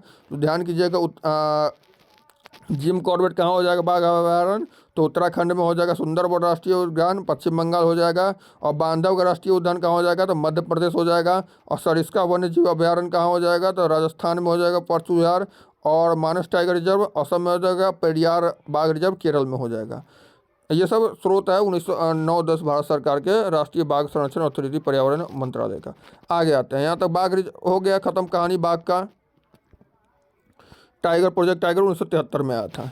जिम कॉर्बेट कहाँ हो जाएगा बाघ अभयारण्य, तो उत्तराखंड में हो जाएगा सुंदरवन राष्ट्रीय उद्यान, पश्चिम बंगाल हो जाएगा। और बांधवगढ़ राष्ट्रीय उद्यान कहाँ हो जाएगा, तो मध्य प्रदेश हो जाएगा। और सरिस्का वन्य जीव अभयारण्य कहाँ हो जाएगा, तो राजस्थान में हो जाएगा पशु विहार। और मानस टाइगर रिजर्व असम में हो जाएगा, पेरियार बाघ रिजर्व केरल में हो जाएगा। ये सब स्रोत है 1909-10 भारत सरकार के राष्ट्रीय बाघ संरक्षण अथॉरिटी पर्यावरण मंत्रालय का। आगे आते हैं, यहाँ तक बाघ हो गया खत्म कहानी बाघ का। टाइगर, प्रोजेक्ट टाइगर 1973 में आया था।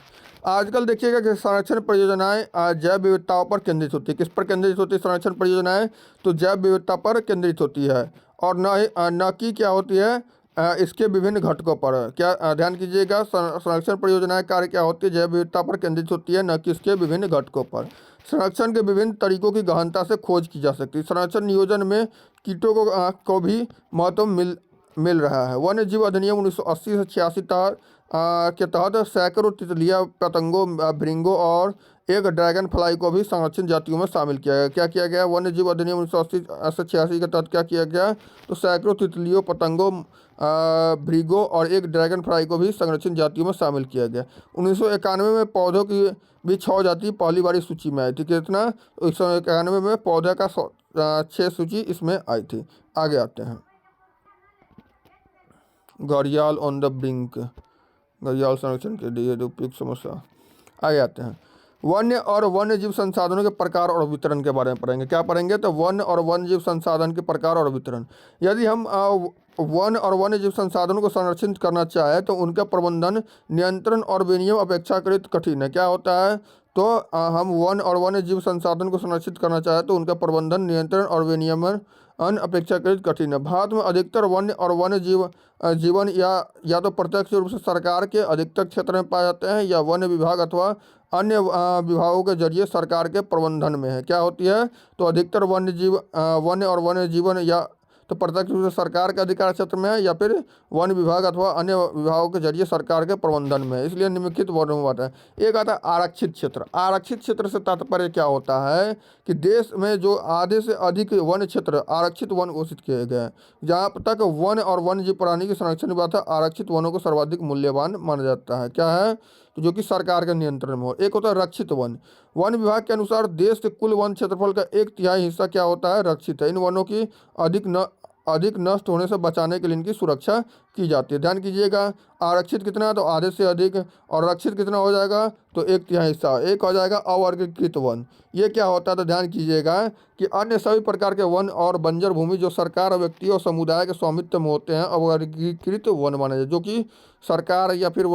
आजकल देखिएगा कि संरक्षण परियोजनाएं जैव विविधताओं पर केंद्रित होती है। किस पर केंद्रित होती है संरक्षण परियोजनाएं, तो जैव विविधता पर केंद्रित होती है और न कि क्या होती है इसके विभिन्न घटकों पर। क्या ध्यान कीजिएगा, संरक्षण परियोजनाएं कार्य क्या होती है, जैव विविधता पर केंद्रित होती है, न कि इसके विभिन्न घटकों पर। संरक्षण के विभिन्न तरीकों की गहनता से खोज की जा सकती है। संरक्षण नियोजन में कीटों को भी महत्व मिल रहा है। वन्य जीव अधिनियम 1980 से 86 के तहत सैकड़ों तितलियां, पतंगों, भृंगों और एक ड्रैगन फ्लाई को भी संरक्षित जातियों में शामिल किया गया। क्या किया गया, वन्य जीव अधिनियम 1980 से 86 के तहत क्या किया गया, तो सैकड़ों तितलियों, पतंगों, भृंगों और एक ड्रैगन फ्लाई को भी संरक्षित जातियों में शामिल किया गया। 1991 में पौधों की भी 6 जाति पहली बार सूची में आई थी। कितना, 1991 में पौधे का 6 सूची इसमें आई थी। आगे आते हैं, घड़ियाल ऑन द ब्रिंक, घड़ियाल संरक्षण के लिए उपयुक्त समस्या। आगे आते हैं, वन्य और वन्य जीव संसाधनों के प्रकार और वितरण के बारे में पढ़ेंगे। क्या पढ़ेंगे, तो वन्य और वन्य जीव संसाधन के प्रकार और वितरण। यदि हम वन और वन्य जीव संसाधनों को संरक्षित करना चाहे तो उनका प्रबंधन, नियंत्रण और विनियम अपेक्षाकृत कठिन है। क्या होता है? तो हम वन और वन्य जीव संसाधन को संरक्षित करना चाहे तो उनका प्रबंधन, नियंत्रण और विनियमन अपेक्षाकृत कठिन है। भारत में अधिकतर वन्य और वन्य जीवन या तो प्रत्यक्ष रूप से सरकार के अधिकतर क्षेत्र में पाए जाते हैं या वन विभाग अथवा अन्य विभागों के जरिए सरकार के प्रबंधन में है। क्या होती है? तो अधिकतर वन्य और वन्य जीवन या तो प्रत्यक्ष रूप से सरकार के अधिकार क्षेत्र में है या फिर वन विभाग अथवा अन्य विभागों के जरिए सरकार के प्रबंधन में है, इसलिए निम्नलिखित वर्णों में आता है। एक आता है आरक्षित क्षेत्र। आरक्षित क्षेत्र से तात्पर्य क्या होता है कि देश में जो आधे से अधिक वन क्षेत्र आरक्षित वन घोषित किए गए हैं। जहाँ तक वन और वन्य जीव प्राणी के संरक्षण की बात है, आरक्षित वनों को सर्वाधिक मूल्यवान माना जाता है। क्या है? तो जो कि सरकार के नियंत्रण में हो। एक होता है रक्षित वन। वन विभाग के अनुसार देश के कुल वन क्षेत्रफल का 1/3 हिस्सा क्या होता है? रक्षित है। इन वनों की अधिक नष्ट होने से बचाने के लिए इनकी सुरक्षा की जाती है। ध्यान कीजिएगा, आरक्षित कितना है? तो आधे से अधिक। और रक्षित कितना हो जाएगा? तो 1/3 हिस्सा। एक हो जाएगा अवर्गीकृत वन। ये क्या होता है? तो ध्यान कीजिएगा कि अन्य सभी प्रकार के वन और बंजर भूमि जो सरकार, व्यक्ति और समुदाय के स्वामित्व में होते हैं अवर्गीकृत वन माने जाते हैं। जो कि सरकार या फिर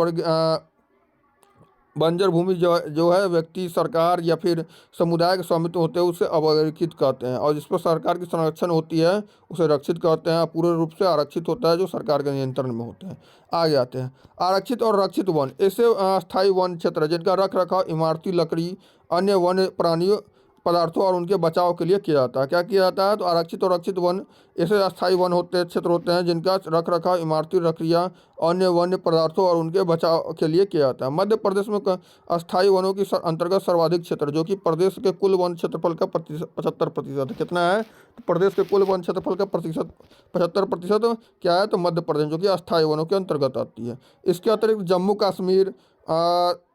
बंजर भूमि जो है व्यक्ति, सरकार या फिर समुदाय के स्वामित्व होते हैं उसे अवर्गीकृत कहते हैं। और जिस पर सरकार की संरक्षण होती है उसे रक्षित कहते हैं। पूर्ण रूप से आरक्षित होता है जो सरकार के नियंत्रण में होते हैं। आगे आते हैं आरक्षित और रक्षित वन। ऐसे अस्थायी वन क्षेत्र जिनका रख रखाव इमारती लकड़ी, अन्य वन्य प्राणियों, पदार्थों और उनके बचाव के लिए किया जाता है। क्या किया जाता है? तो आरक्षित और रक्षित वन ऐसे अस्थायी वन क्षेत्र होते हैं जिनका रख रखाव इमारती लकड़ियाँ, अन्य वन्य पदार्थों और उनके बचाव के लिए किया जाता है। मध्य प्रदेश में अस्थायी वनों की अंतर्गत सर्वाधिक क्षेत्र जो कि प्रदेश के कुल वन क्षेत्रफल का 75% है। कितना है? तो प्रदेश के कुल वन क्षेत्रफल का 75% क्या है? तो मध्य प्रदेश, जो कि अस्थायी वनों के अंतर्गत आती है। इसके अतिरिक्त जम्मू कश्मीर,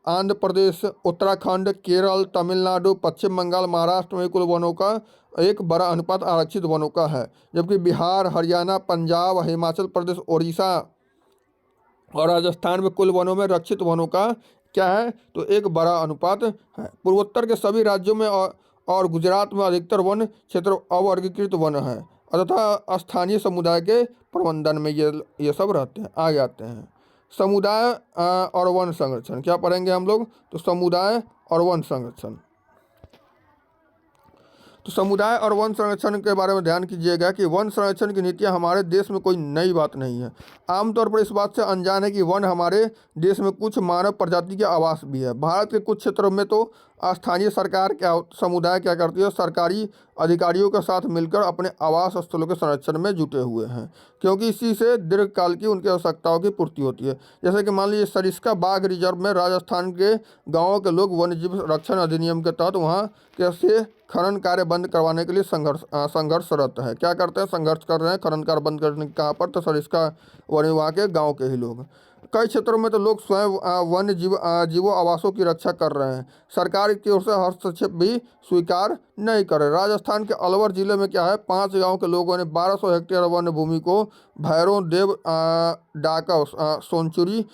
आंध्र प्रदेश, उत्तराखंड, केरल, तमिलनाडु, पश्चिम बंगाल, महाराष्ट्र में कुल वनों का एक बड़ा अनुपात आरक्षित वनों का है। जबकि बिहार, हरियाणा, पंजाब, हिमाचल प्रदेश, उड़ीसा और राजस्थान में कुल वनों में रक्षित वनों का क्या है? तो एक बड़ा अनुपात है। पूर्वोत्तर के सभी राज्यों में और गुजरात में अधिकतर वन क्षेत्र अवर्गीकृत वन है तथा स्थानीय समुदाय के प्रबंधन में ये सब रहते हैं। आगे आते हैं समुदाय और वन संरक्षण। क्या पढ़ेंगे हम लोग? तो समुदाय और वन संरक्षण। तो समुदाय और वन संरक्षण के बारे में ध्यान कीजिएगा कि वन संरक्षण की नीतियाँ हमारे देश में कोई नई बात नहीं है। आमतौर पर इस बात से अनजान है कि वन हमारे देश में कुछ मानव प्रजाति के आवास भी है। भारत के कुछ क्षेत्रों में तो स्थानीय सरकार समुदाय क्या करती है? सरकारी अधिकारियों के साथ मिलकर अपने आवास स्थलों के संरक्षण में जुटे हुए हैं, क्योंकि इसी से दीर्घकाल की उनकी आवश्यकताओं की पूर्ति होती है। जैसे कि मान लीजिए सरिस्का बाघ रिजर्व में राजस्थान के गाँवों के लोग वन्यजीव रक्षण अधिनियम के तहत वहाँ कैसे खनन कार्य बंद करवाने के लिए संघर्षरत है। क्या करते हैं? संघर्ष कर रहे हैं खनन कार्य बंद करने कहाँ पर? तो सरिस्का वहाँ के गाँव के ही लोग। कई क्षेत्रों में तो लोग स्वयं वन्य जीवों आवासों की रक्षा कर रहे हैं। सरकार की ओर से हस्तक्षेप भी स्वीकार नहीं कर रहे। राजस्थान के अलवर जिले में क्या है? 5 गांव के लोगों ने 1200 हेक्टेयर वन्य भूमि को भैरों देव डाका सेंचुरी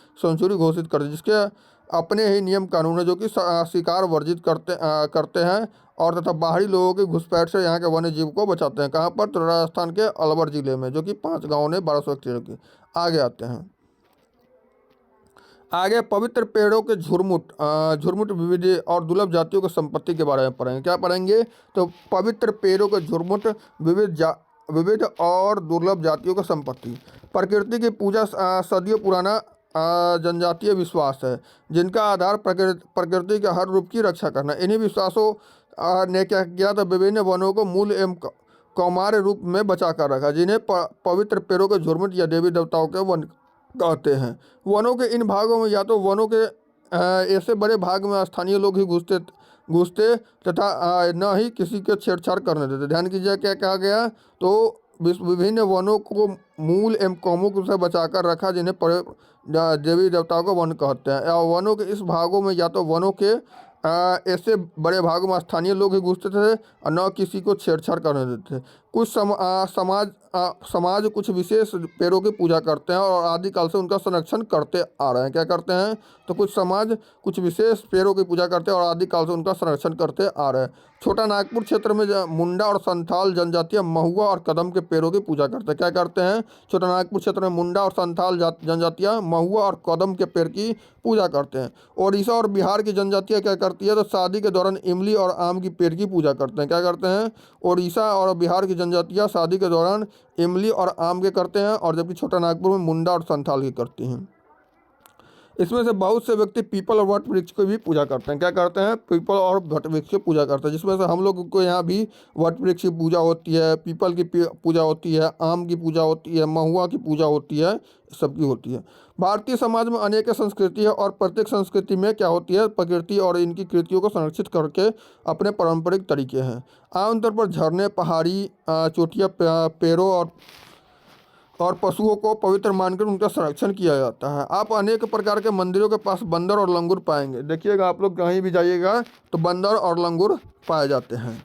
घोषित कर दी, जिसके अपने ही नियम कानून है जो कि शिकार वर्जित करते हैं और तथा बाहरी लोगों की घुसपैठ से यहाँ के वन्य जीव को बचाते हैं। कहाँ पर? तो राजस्थान के अलवर जिले में, जो कि 5 गाँव ने 1200 हेक्टेयर की। आगे आते हैं आगे पवित्र पेड़ों के झुरमुट विविध और दुर्लभ जातियों की संपत्ति के बारे में पढ़ेंगे। क्या पढ़ेंगे? तो पवित्र पेड़ों के झुरमुट विविध और दुर्लभ जातियों की संपत्ति। प्रकृति की पूजा सदियों पुराना जनजातीय विश्वास है जिनका आधार प्रकृति के हर रूप की रक्षा करना। इन्हीं विश्वासों ने क्या किया? तो विभिन्न वनों को मूल एवं कौमार्य रूप में बचा कर रखा, जिन्हें पवित्र पेड़ों के झुरमुट या देवी देवताओं के वन कहते हैं। वनों के इन भागों में या तो वनों के ऐसे बड़े भाग में स्थानीय लोग ही घुसते तथा न ही किसी के छेड़छाड़ करने देते। ध्यान कीजिए क्या कहा गया? तो विभिन्न वनों को मूल एवं कौमुक से बचाकर रखा, जिन्हें देवी देवताओं को वन कहते हैं। वनों के इस भागों में या तो वनों के ऐसे बड़े भागों में स्थानीय लोग ही घुसते थे और न किसी को छेड़छाड़ करने देते थे। कुछ समाज कुछ विशेष पेड़ों की पूजा करते हैं और आदिकाल से उनका संरक्षण करते आ रहे हैं। क्या करते हैं? तो कुछ समाज कुछ विशेष पेड़ों की पूजा करते हैं और आदिकाल से उनका संरक्षण करते आ रहे हैं। छोटा नागपुर क्षेत्र में मुंडा और संथाल जनजातियां महुआ और कदम के पेड़ों की पूजा करते हैं। क्या करते हैं? छोटा नागपुर क्षेत्र में मुंडा और संथाल जनजातियां महुआ और कदम के पेड़ की पूजा करते हैं। ओडिशा और बिहार की जनजातियां क्या करती है? तो शादी के दौरान इमली और आम की पेड़ की पूजा करते हैं। क्या करते हैं? ओडिशा और बिहार की जनजातियां शादी के दौरान इमली और आम के करते हैं, और जबकि छोटा नागपुर में मुंडा और संथाल की करती हैं। इसमें से बहुत से व्यक्ति पीपल और वट वृक्ष की भी पूजा करते हैं। क्या करते हैं? पीपल और वट वृक्ष की पूजा करते हैं, जिसमें से हम लोग को यहाँ भी वट वृक्ष की पूजा होती है, पीपल की पूजा होती है, आम की पूजा होती है, महुआ की पूजा होती है, सबकी होती है। भारतीय समाज में अनेक संस्कृति है और प्रत्येक संस्कृति में क्या होती है? प्रकृति और इनकी कृतियों को संरक्षित करके अपने पारंपरिक तरीके हैं। आमतौर पर झरने, पहाड़ी चोटियाँ, पेड़ों और पशुओं को पवित्र मानकर उनका संरक्षण किया जाता है। आप अनेक प्रकार के मंदिरों के पास बंदर और लंगूर पाएंगे। देखिएगा, आप लोग कहीं भी जाइएगा तो बंदर और लंगूर पाए जाते हैं।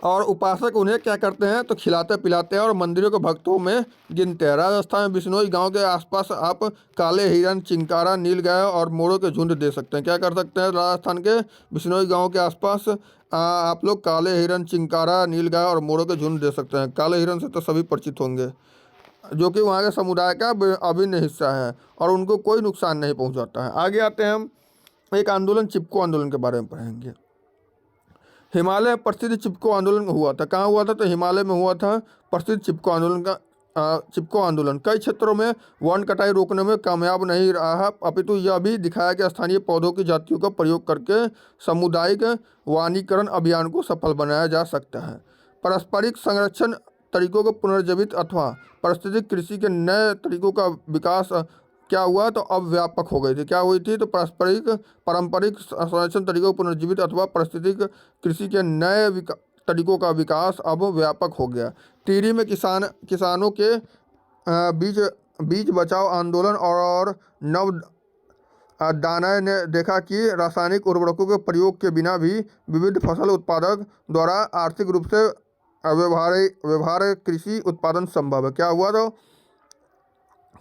और उपासक उन्हें क्या करते हैं? तो खिलाते पिलाते हैं और मंदिरों के भक्तों में गिनते हैं। राजस्थान में बिश्नोई गांव के आसपास आप काले हिरन, चिंकारा, नीलगाय और मोरों के झुंड दे सकते हैं। क्या कर सकते हैं? राजस्थान के बिश्नोई गांव के आसपास आप लोग काले हिरन, चिंकारा, नीलगाय और मोरों के झुंड दे सकते हैं। काले हिरन से तो सभी परिचित होंगे, जो कि वहाँ के समुदाय का अभिन्न हिस्सा है और उनको कोई नुकसान नहीं पहुँचाता है। आगे आते हैं, हम एक आंदोलन, चिपको आंदोलन के बारे में पढ़ेंगे। हिमालय में प्रसिद्ध चिपको आंदोलन हुआ था। कहाँ हुआ था? तो हिमालय में हुआ था प्रसिद्ध चिपको आंदोलन का चिपको आंदोलन कई क्षेत्रों में वन कटाई रोकने में कामयाब नहीं रहा है, अपितु यह भी दिखाया कि स्थानीय पौधों की जातियों का प्रयोग करके सामुदायिक वनीकरण अभियान को सफल बनाया जा सकता है। पारस्परिक संरक्षण तरीकों को पुनर्जीवित अथवा पारिस्थितिक कृषि के नए तरीकों का विकास क्या हुआ? तो अब व्यापक हो गई थी। क्या हुई थी? तो पारंपरिक संरक्षण तरीकों को पुनर्जीवित अथवा पारिस्थितिक कृषि के नए तरीकों का विकास अब व्यापक हो गया। टिहरी में किसानों के बीज बचाव आंदोलन और नव दानय ने देखा कि रासायनिक उर्वरकों के प्रयोग के बिना भी विविध फसल उत्पादक द्वारा आर्थिक रूप से व्यवहार्य कृषि उत्पादन संभव है। क्या हुआ? तो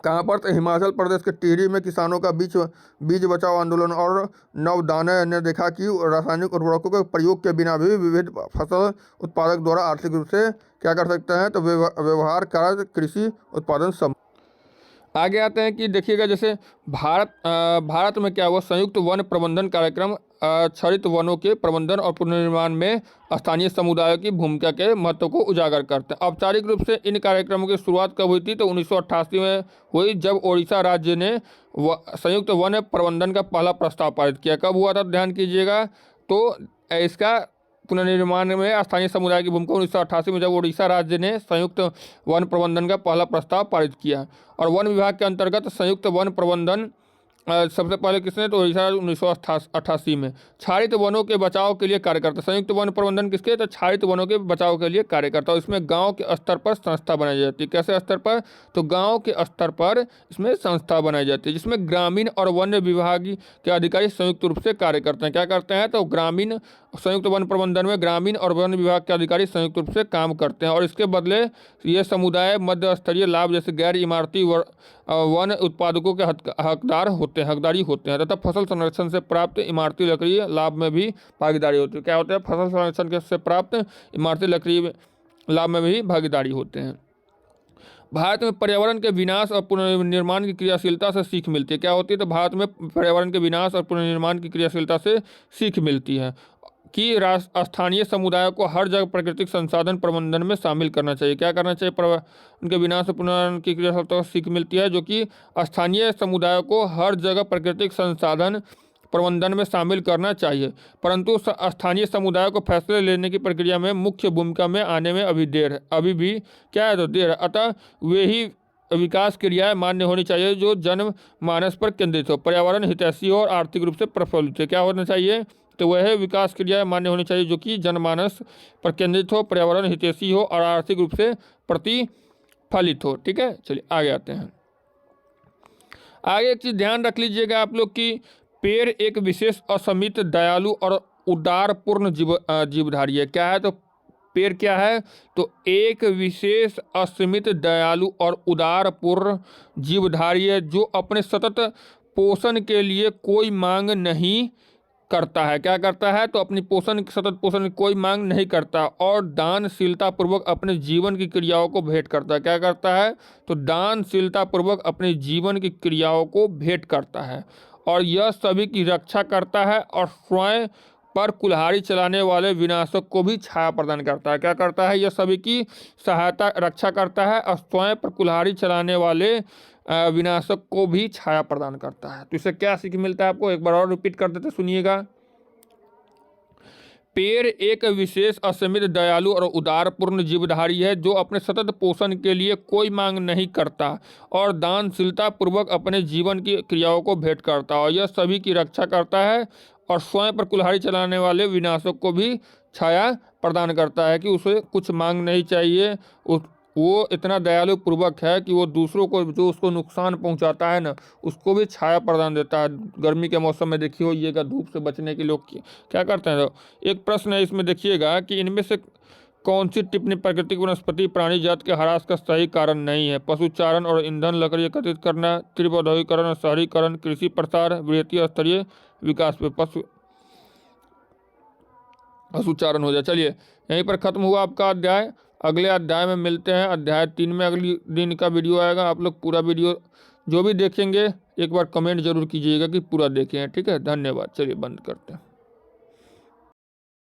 कहाँ पर? तो हिमाचल प्रदेश के टिहरी में किसानों का बीज बचाव आंदोलन और नवदाने ने देखा कि रासायनिक उर्वरकों के प्रयोग के बिना भी विविध फसल उत्पादक द्वारा आर्थिक रूप से क्या कर सकते हैं? तो व्यवहार्य कृषि उत्पादन संभव। आगे आते हैं कि देखिएगा, जैसे भारत में क्या हुआ? संयुक्त वन प्रबंधन कार्यक्रम क्षरित वनों के प्रबंधन और पुनर्निर्माण में स्थानीय समुदायों की भूमिका के महत्व को उजागर करते हैं। औपचारिक रूप से इन कार्यक्रमों की शुरुआत कब हुई थी? तो 1988 में हुई, जब ओडिशा राज्य ने संयुक्त वन प्रबंधन का पहला प्रस्ताव पारित किया। कब हुआ था? ध्यान कीजिएगा। तो इसका पुनर्निर्माण में स्थानीय समुदाय की भूमिका 1988 में, जब उड़ीसा राज्य ने संयुक्त वन प्रबंधन का पहला प्रस्ताव पारित किया। और वन विभाग के अंतर्गत संयुक्त वन प्रबंधन सबसे पहले किसने? तो उड़ीसा 1988 में। क्षारित वनों के बचाव के लिए कार्य करता। संयुक्त वन प्रबंधन किसके? तो क्षारित वनों के बचाव के लिए कार्य करता है। इसमें गांव के स्तर पर संस्था बनाई जाती है। कैसे स्तर पर? तो गांव के स्तर पर इसमें संस्था बनाई जाती है, जिसमें ग्रामीण और वन विभाग के अधिकारी संयुक्त रूप से कार्य करते हैं। क्या करते हैं? तो ग्रामीण संयुक्त वन प्रबंधन में ग्रामीण और वन विभाग के अधिकारी संयुक्त रूप से काम करते हैं, और इसके बदले ये समुदाय मध्य स्तरीय लाभ जैसे गैर इमारती वन उत्पादकों के हकदारी होते हैं तथा फसल संरक्षण से प्राप्त इमारती लकड़ी लाभ में भी भागीदारी होती है। क्या होता है? फसल संरक्षण से प्राप्त इमारती लकड़ी लाभ में भी भागीदारी होते हैं। भारत में पर्यावरण के विनाश और पुनर्निर्माण की क्रियाशीलता से सीख मिलती है। क्या होती है? तो भारत में पर्यावरण के विनाश और पुनर्निर्माण की क्रियाशीलता से सीख मिलती है कि स्थानीय समुदायों को हर जगह प्राकृतिक संसाधन प्रबंधन में शामिल करना चाहिए। क्या करना चाहिए? उनके विनाश और पुनर्निर्माण की क्रियाशीलता से सीख मिलती है, जो कि स्थानीय समुदायों को हर जगह प्राकृतिक संसाधन प्रबंधन में शामिल करना चाहिए, परंतु स्थानीय समुदायों को फैसले लेने की प्रक्रिया में मुख्य भूमिका में आने में अभी भी क्या है? तो देर है। अतः वे ही विकास क्रियाएं मान्य होनी चाहिए जो जनमानस पर केंद्रित हो, पर्यावरण हितैषी हो और आर्थिक रूप से प्रफुल्लित है। क्या होना चाहिए? तो वह विकास क्रियाएं मान्य होनी चाहिए जो कि जनमानस पर केंद्रित हो, पर्यावरण हितैषी हो और आर्थिक रूप से प्रतिफलित हो। ठीक है, चलिए आगे आते हैं। आगे एक चीज़ ध्यान रख लीजिएगा आप लोग की पेड़ एक विशेष असीमित दयालु और उदारपूर्ण जीवधारी है। क्या है? तो पेड़ क्या है? तो एक विशेष असीमित दयालु और उदारपूर्ण जीवधारी है जो अपने सतत पोषण के लिए कोई मांग नहीं करता है। क्या करता है? तो अपनी सतत पोषण की कोई मांग नहीं करता और दानशीलता पूर्वक अपने जीवन की क्रियाओं को भेंट करता है। क्या करता है? तो दानशीलता पूर्वक अपने जीवन की क्रियाओं को भेंट करता है और यह सभी की रक्षा करता है और स्वयं पर कुल्हाड़ी चलाने वाले विनाशक को भी छाया प्रदान करता है। क्या करता है? यह सभी की रक्षा करता है और स्वयं पर कुल्हाड़ी चलाने वाले विनाशक को भी छाया प्रदान करता है। तो इससे क्या सीख मिलता है आपको? एक बार और रिपीट कर देते, सुनिएगा। पेड़ एक विशेष असीमित दयालु और उदारपूर्ण जीवधारी है जो अपने सतत पोषण के लिए कोई मांग नहीं करता और दानशीलता पूर्वक अपने जीवन की क्रियाओं को भेंट करता है और यह सभी की रक्षा करता है और स्वयं पर कुल्हाड़ी चलाने वाले विनाशक को भी छाया प्रदान करता है कि उसे कुछ मांग नहीं चाहिए। वो इतना दयालु पूर्वक है कि वो दूसरों को जो उसको नुकसान पहुंचाता है ना, उसको भी छाया प्रदान देता है। गर्मी के मौसम में देखिए होइएगा, धूप से बचने के लोग क्या करते हैं। तो एक प्रश्न है इसमें, देखिएगा कि इनमें से कौन सी टिप्पणी प्राकृतिक वनस्पति प्राणी जात के ह्रास का सही कारण नहीं है? पशुचारण और ईंधन, लकड़ी एकत्रित करना, तीव्र औद्योगिकरण और शहरीकरण, कृषि प्रसार, वृहतीय स्तरीय विकास पे पशुचारण हो जाए। चलिए यहीं पर खत्म हुआ आपका अध्याय। अगले अध्याय में मिलते हैं। अध्याय 3 में अगली दिन का वीडियो आएगा। आप लोग पूरा वीडियो जो भी देखेंगे एक बार कमेंट जरूर कीजिएगा कि पूरा देखें हैं। ठीक है, धन्यवाद। चलिए बंद करते हैं।